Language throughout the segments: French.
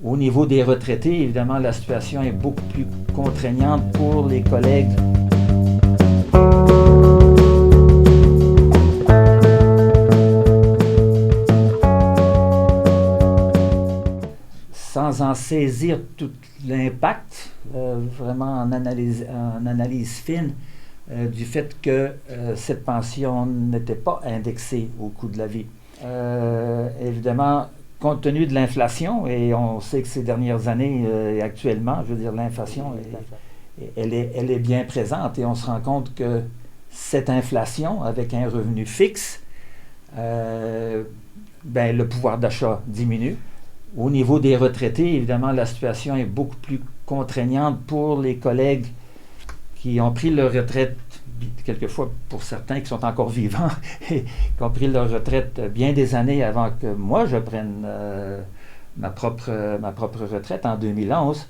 Au niveau des retraités, évidemment, la situation est beaucoup plus contraignante pour les collègues. Sans en saisir tout l'impact, vraiment en analyse fine, du fait que cette pension n'était pas indexée au coût de la vie. Évidemment, compte tenu de l'inflation, et on sait que ces dernières années et actuellement, je veux dire, l'inflation, elle est bien présente, et on se rend compte que cette inflation, avec un revenu fixe, le pouvoir d'achat diminue. Au niveau des retraités, évidemment, la situation est beaucoup plus contraignante pour les collègues qui ont pris leur retraite, quelquefois pour certains qui sont encore vivants, et qui ont pris leur retraite bien des années avant que moi je prenne ma propre retraite en 2011.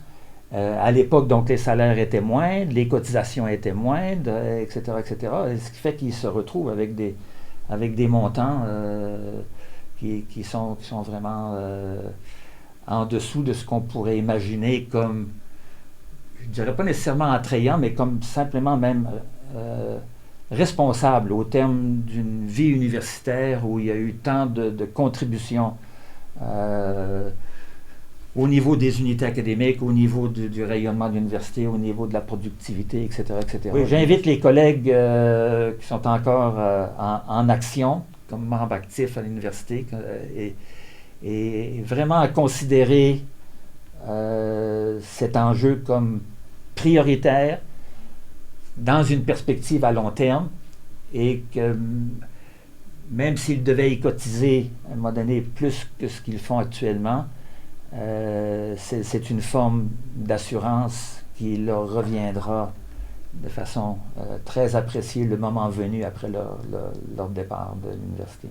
À l'époque, donc, les salaires étaient moindres, les cotisations étaient moindres, etc., etc. Ce qui fait qu'ils se retrouvent avec des montants qui sont vraiment en dessous de ce qu'on pourrait imaginer comme, je ne dirais pas nécessairement attrayant, mais comme simplement même responsable au terme d'une vie universitaire où il y a eu tant de contributions au niveau des unités académiques, au niveau du rayonnement de l'université, au niveau de la productivité, etc., etc. Oui, j'invite les collègues qui sont encore en action, comme membres actifs à l'université, et vraiment à considérer cet enjeu comme prioritaire dans une perspective à long terme, et que même s'ils devaient y cotiser à un moment donné plus que ce qu'ils font actuellement, c'est une forme d'assurance qui leur reviendra de façon très appréciée le moment venu après leur départ de l'université.